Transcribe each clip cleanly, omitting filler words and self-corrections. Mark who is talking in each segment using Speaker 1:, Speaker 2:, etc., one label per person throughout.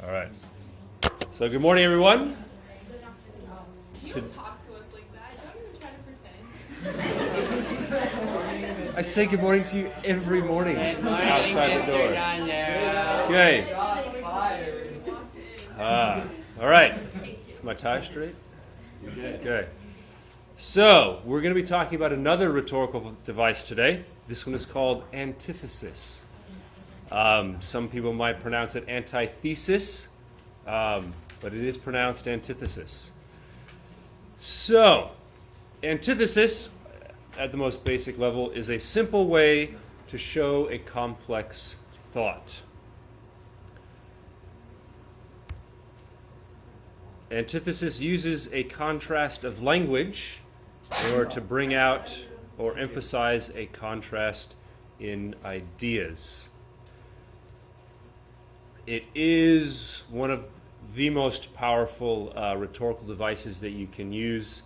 Speaker 1: All right. So good morning, everyone.
Speaker 2: You don't talk to us like that. Don't even try to pretend.
Speaker 1: I say good morning to you every morning outside the door. Okay. All right. Is my tie straight? Okay. So we're going to be talking about another rhetorical device today. This one is called antithesis. Some people might pronounce it antithesis, but it is pronounced antithesis. So, antithesis, at the most basic level, is a simple way to show a complex thought. Antithesis uses a contrast of language in order to bring out or emphasize a contrast in ideas. It is one of the most powerful rhetorical devices that you can use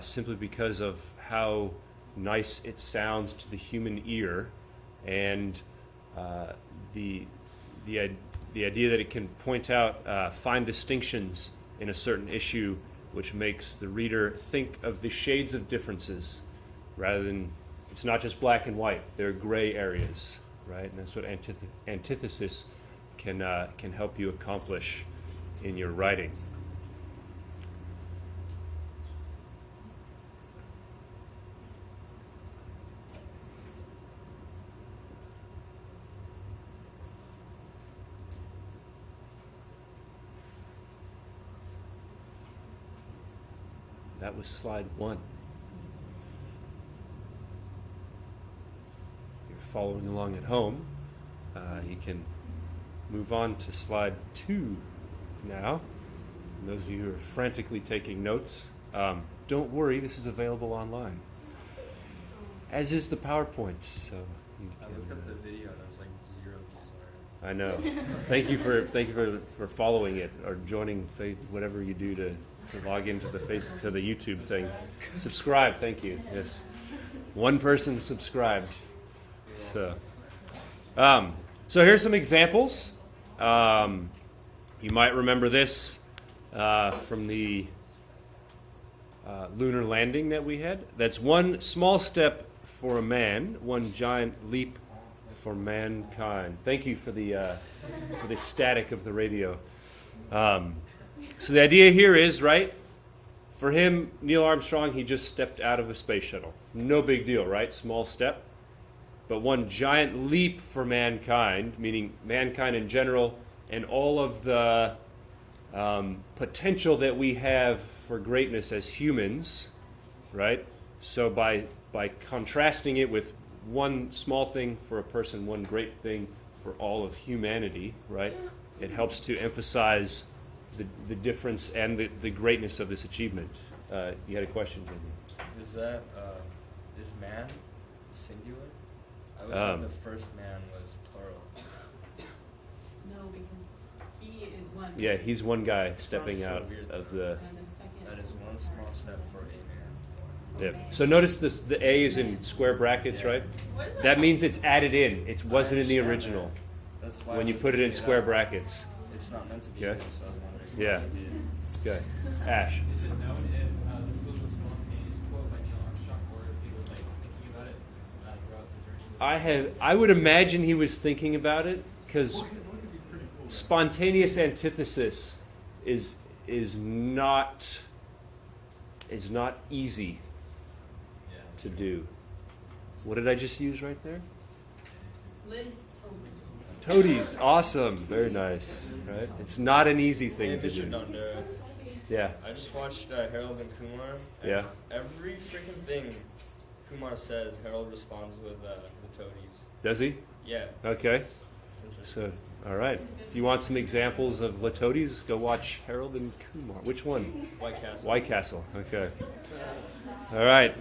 Speaker 1: simply because of how nice it sounds to the human ear, and the idea that it can point out fine distinctions in a certain issue, which makes the reader think of the shades of differences rather than, it's not just black and white, there are gray areas, right? And that's what antithesis can help you accomplish in your writing. That was slide 1. If you're following along at home, you can move on to slide 2 now. And those of you who are frantically taking notes, don't worry, this is available online, as is the PowerPoint. So
Speaker 3: I looked up the video and there was like 0 views already.
Speaker 1: I know. Thank you for following it or joining whatever you do to log into the YouTube thing. Subscribe, thank you. Yes, one person subscribed. So here's some examples. You might remember this from the lunar landing that we had. That's one small step for a man, one giant leap for mankind. Thank you for the static of the radio. So the idea here is, right, for him, Neil Armstrong, he just stepped out of a space shuttle. No big deal, right? Small step. But one giant leap for mankind, meaning mankind in general, and all of the potential that we have for greatness as humans, right? So by contrasting it with one small thing for a person, one great thing for all of humanity, right? It helps to emphasize the difference and the greatness of this achievement. You had a question, Jimmy?
Speaker 3: Is man singular? I was like the first man was plural.
Speaker 2: No, because he is one.
Speaker 1: Yeah, he's one guy stepping
Speaker 3: so
Speaker 1: out
Speaker 3: weird.
Speaker 1: of the...
Speaker 2: And the second.
Speaker 3: That is one small step for a man.
Speaker 1: Yeah. So notice this, the A is in square brackets, right?
Speaker 2: What is
Speaker 1: That means it's added in. It wasn't in the original.
Speaker 3: That's why
Speaker 1: When
Speaker 3: I
Speaker 1: you
Speaker 3: was
Speaker 1: put it in
Speaker 3: looking
Speaker 1: square
Speaker 3: up.
Speaker 1: brackets.
Speaker 3: It's not meant to be
Speaker 1: Okay.
Speaker 3: this, so I was wondering.
Speaker 1: Yeah.
Speaker 3: why I did.
Speaker 1: Okay. Ash.
Speaker 4: Is it known if this was a spontaneous quote by Neil Armstrong, or if he was like thinking about it throughout the journey?
Speaker 1: I would imagine he was thinking about it, because spontaneous antithesis is not easy to do. What did I just use right there?
Speaker 2: Liz.
Speaker 1: Toadies. Awesome. Very nice. Right? It's not an easy thing
Speaker 3: Maybe
Speaker 1: to
Speaker 3: should
Speaker 1: do.
Speaker 3: know.
Speaker 1: Yeah.
Speaker 3: I just watched Harold and Kumar. And
Speaker 1: Yeah.
Speaker 3: Every freaking thing Kumar says, Harold responds with the toadies.
Speaker 1: Does he?
Speaker 3: Yeah.
Speaker 1: Okay.
Speaker 3: It's interesting.
Speaker 1: So, all right. If you want some examples of Latotes, go watch Harold and Kumar. Which one?
Speaker 3: White Castle.
Speaker 1: White Castle. Okay. All right.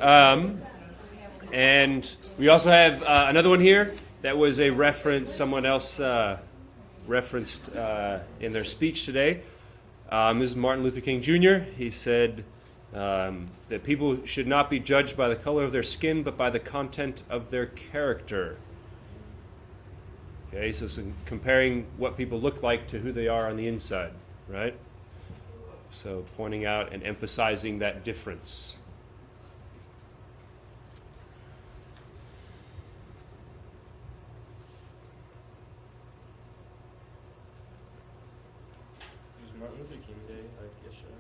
Speaker 1: And we also have another one here that was a reference, someone else referenced in their speech today. This is Martin Luther King Jr. He said that people should not be judged by the color of their skin, but by the content of their character. Okay, so some comparing what people look like to who they are on the inside, right? So pointing out and emphasizing that difference.
Speaker 3: Was Martin Luther King Day like yesterday?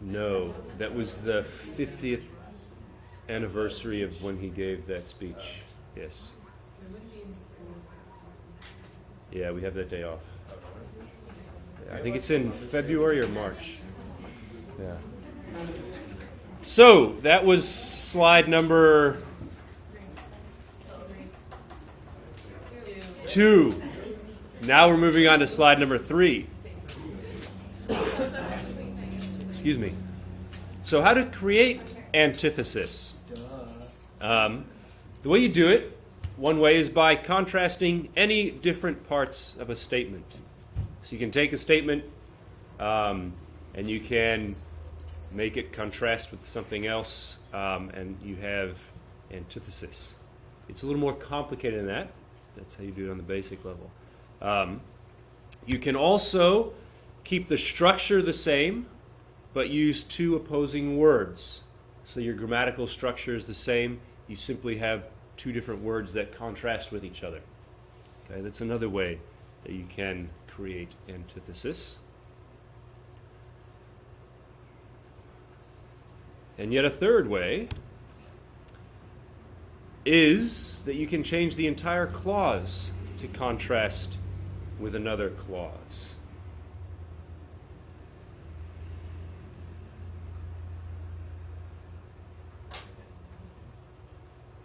Speaker 1: No, that was the 50th anniversary of when he gave that speech. Yes. Yeah, we have that day off. I think it's in February or March. Yeah. So that was slide number 2. Now we're moving on to slide number 3. Excuse me. So how to create antithesis. The way you do it, one way is by contrasting any different parts of a statement. So you can take a statement and you can make it contrast with something else, and you have antithesis. It's a little more complicated than that. That's how you do it on the basic level. You can also keep the structure the same, but use 2 opposing words. So your grammatical structure is the same. You simply have 2 different words that contrast with each other. Okay, that's another way that you can create antithesis. And yet a third way is that you can change the entire clause to contrast with another clause.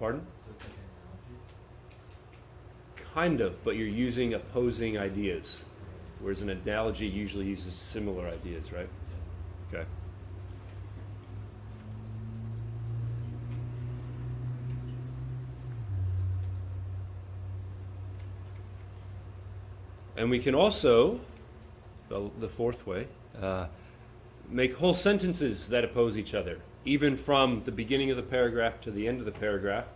Speaker 1: Pardon?
Speaker 4: So it's like an analogy?
Speaker 1: Kind of, but you're using opposing ideas, whereas an analogy usually uses similar ideas, right? Okay. And we can also, the fourth way, make whole sentences that oppose each other. Even from the beginning of the paragraph to the end of the paragraph,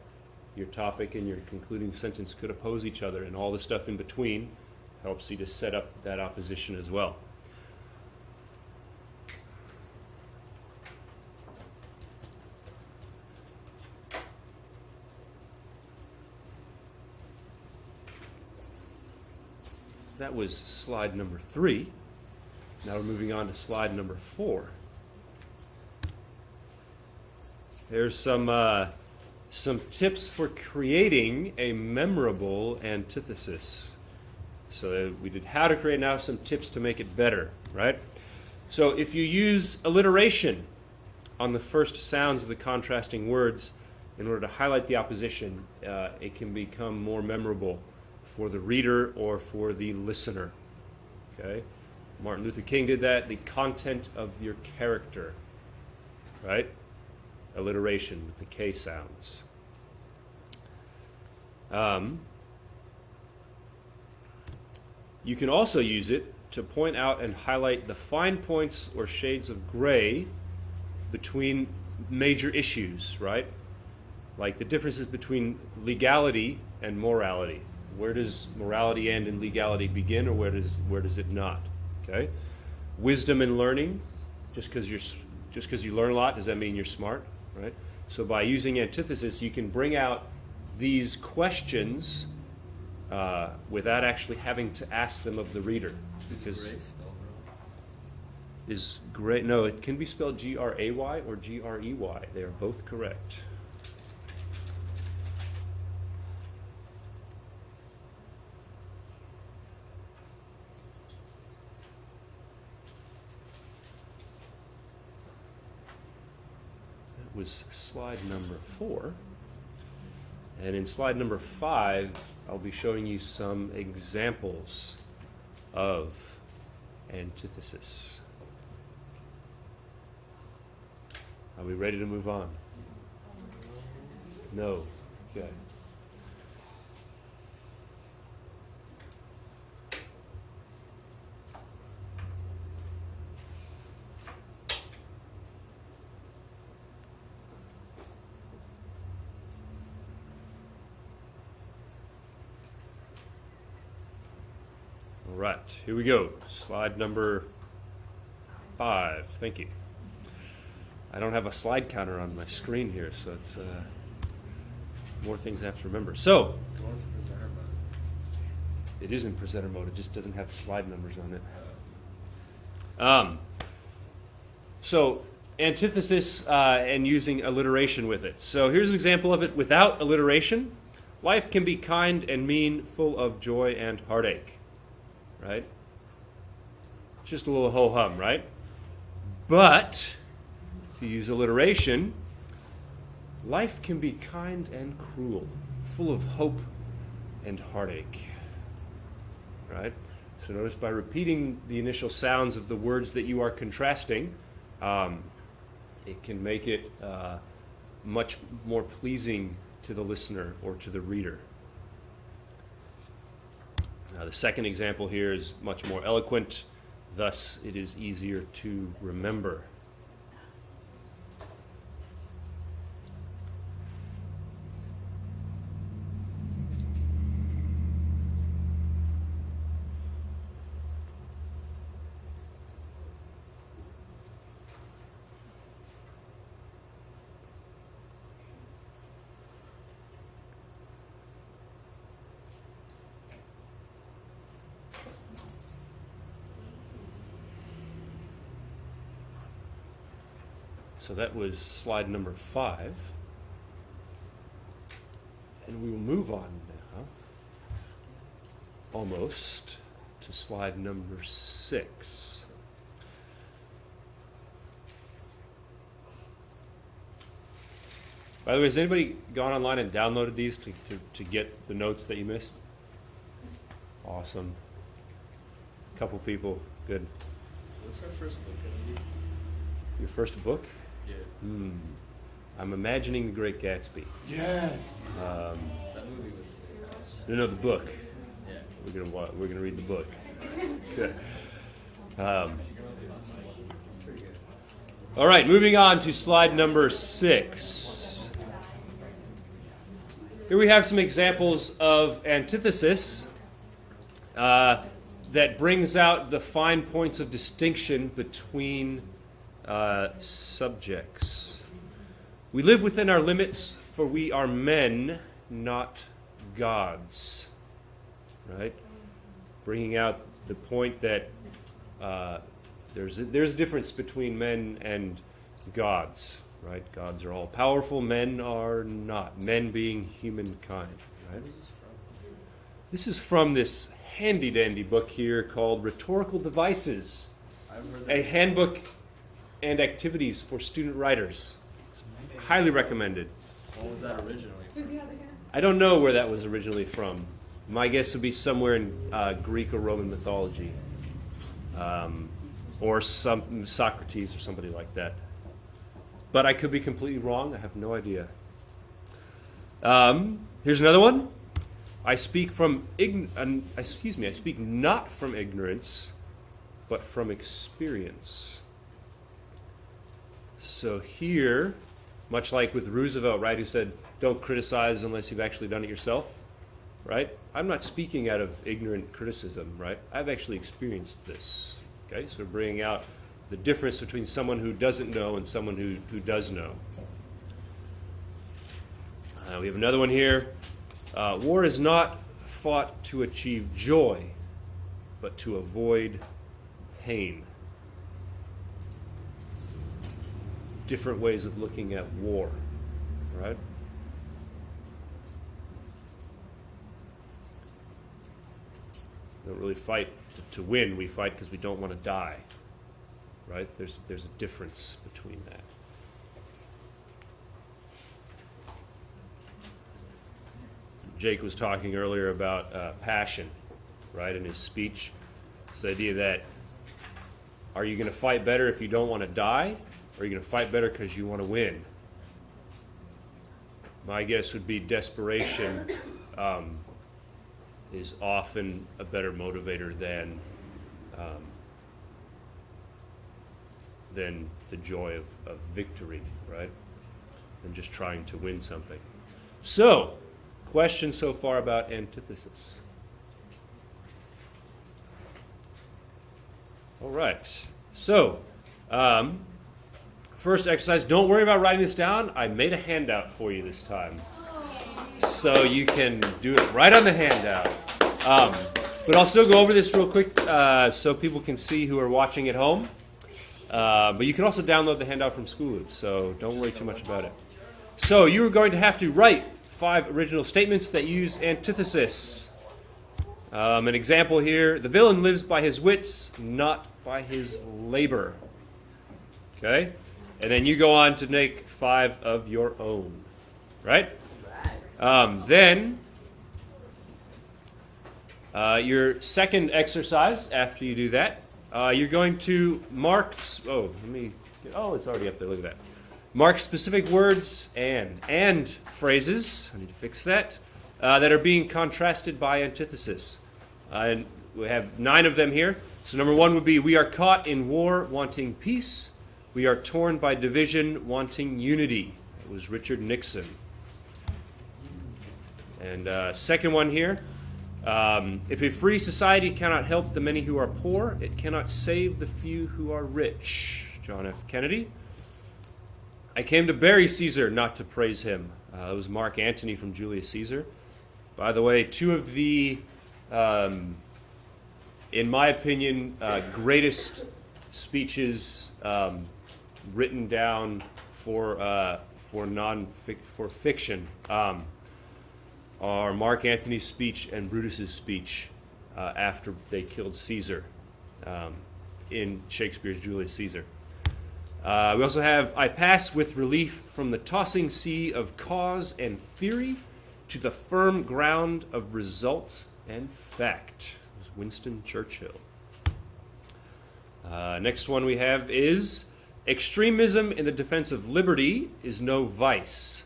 Speaker 1: your topic and your concluding sentence could oppose each other, and all the stuff in between helps you to set up that opposition as well. That was slide number 3. Now we're moving on to slide number 4. There's some tips for creating a memorable antithesis. So we did how to create, now some tips to make it better, right? So if you use alliteration on the first sounds of the contrasting words in order to highlight the opposition, it can become more memorable for the reader or for the listener. Okay? Martin Luther King did that. The content of your character, right? Alliteration with the K sounds. You can also use it to point out and highlight the fine points or shades of gray between major issues, right? Like the differences between legality and morality. Where does morality end and legality begin, or where does it not? Okay? Wisdom and learning. Just because you learn a lot, does that mean you're smart? Right? So by using antithesis, you can bring out these questions without actually having to ask them of the reader. Because
Speaker 3: Gray spelled wrong?
Speaker 1: is gray? No, it can be spelled G-R-A-Y or G-R-E-Y. They are both correct. Was slide number 4. And in slide number 5, I'll be showing you some examples of antithesis. Are we ready to move on? No. Okay. right, here we go. Slide number 5. Thank you. I don't have a slide counter on my screen here, so it's more things I have to remember. So,
Speaker 3: Go into presenter mode.
Speaker 1: it is in presenter mode. It just doesn't have slide numbers on it. So, antithesis and using alliteration with it. So here's an example of it without alliteration. Life can be kind and mean, full of joy and heartache. Right? Just a little ho-hum, right? But, if you use alliteration, life can be kind and cruel, full of hope and heartache. Right? So notice by repeating the initial sounds of the words that you are contrasting, it can make it much more pleasing to the listener or to the reader. Now, the second example here is much more eloquent, thus it is easier to remember. So that was slide number 5. And we will move on now, almost, to slide number 6. By the way, has anybody gone online and downloaded these to get the notes that you missed? Awesome. A couple people. Good.
Speaker 3: What's our first book going to be?
Speaker 1: Your first book?
Speaker 3: Yeah.
Speaker 1: I'm imagining The Great Gatsby.
Speaker 3: Yes. That movie was.
Speaker 1: No, the book.
Speaker 3: Yeah.
Speaker 1: We're gonna read the book. Good. All right, moving on to slide number 6. Here we have some examples of antithesis that brings out the fine points of distinction between subjects. We live within our limits, for we are men, not gods. Right? Bringing out the point that there's a difference between men and gods. Right? Gods are all powerful, men are not. Men being humankind. Right? This is from this handy-dandy book here called Rhetorical Devices, a handbook and activities for student writers. It's highly recommended.
Speaker 3: What was that originally from?
Speaker 1: I don't know where that was originally from. My guess would be somewhere in Greek or Roman mythology, or some Socrates or somebody like that. But I could be completely wrong. I have no idea. Here's another one. I speak I speak not from ignorance, but from experience. So here, much like with Roosevelt, right, who said, don't criticize unless you've actually done it yourself, right? I'm not speaking out of ignorant criticism, right? I've actually experienced this, okay? So bringing out the difference between someone who doesn't know and someone who does know. We have another one here. War is not fought to achieve joy, but to avoid pain. Different ways of looking at war, right? We don't really fight to win. We fight because we don't want to die, right? There's a difference between that. Jake was talking earlier about passion, right, in his speech. It's the idea that, are you going to fight better if you don't want to die? Or are you going to fight better because you want to win? My guess would be desperation is often a better motivator than the joy of victory, right? Than just trying to win something. So, questions so far about antithesis? All right. So, first exercise, don't worry about writing this down. I made a handout for you this time. So you can do it right on the handout. But I'll still go over this real quick so people can see who are watching at home. But you can also download the handout from School, so don't worry too much about it. So you are going to have to write 5 original statements that use antithesis. An example here, the villain lives by his wits, not by his labor. Okay? And then you go on to make 5 of your own. Right? Then, your second exercise, after you do that, you're going to mark... it's already up there, look at that. Mark specific words and phrases, I need to fix that, that are being contrasted by antithesis. And we have 9 of them here. So number 1 would be, we are caught in war wanting peace. We are torn by division wanting unity. That was Richard Nixon. And second one here, if a free society cannot help the many who are poor, it cannot save the few who are rich. John F. Kennedy. I came to bury Caesar, not to praise him. It was Mark Antony from Julius Caesar. By the way, 2 of the, in my opinion, greatest speeches written down for fiction are Mark Antony's speech and Brutus's speech after they killed Caesar in Shakespeare's Julius Caesar. We also have, I pass with relief from the tossing sea of cause and theory to the firm ground of result and fact. It was Winston Churchill. Next one we have is, extremism in the defense of liberty is no vice.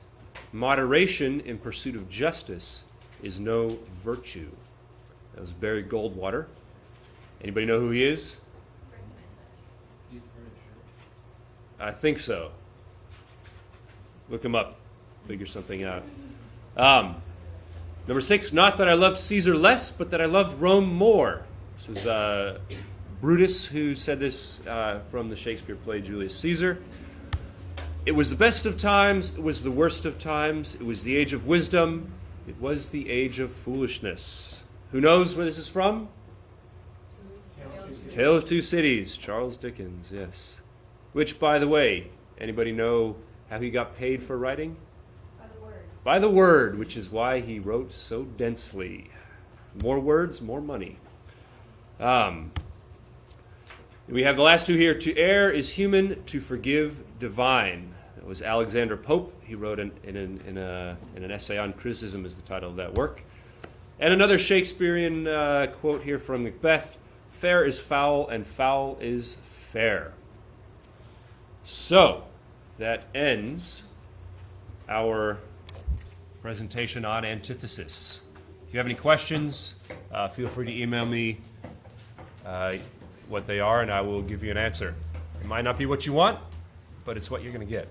Speaker 1: Moderation in pursuit of justice is no virtue. That was Barry Goldwater. Anybody know who he is? I think so. Look him up. Figure something out. Number 6, not that I loved Caesar less, but that I loved Rome more. This was Brutus who said this from the Shakespeare play Julius Caesar. It was the best of times, it was the worst of times, it was the age of wisdom, it was the age of foolishness. Who knows where this is from? Tale of Two Cities, Charles Dickens, yes. Which, by the way, anybody know how he got paid for writing?
Speaker 2: By the word.
Speaker 1: By the word, which is why he wrote so densely. More words, more money. We have the last 2 here. To err is human, to forgive divine. That was Alexander Pope. He wrote in an essay on criticism is the title of that work. And another Shakespearean quote here from Macbeth, fair is foul and foul is fair. So, that ends our presentation on antithesis. If you have any questions, feel free to email me what they are, and I will give you an answer. It might not be what you want, but it's what you're going to get.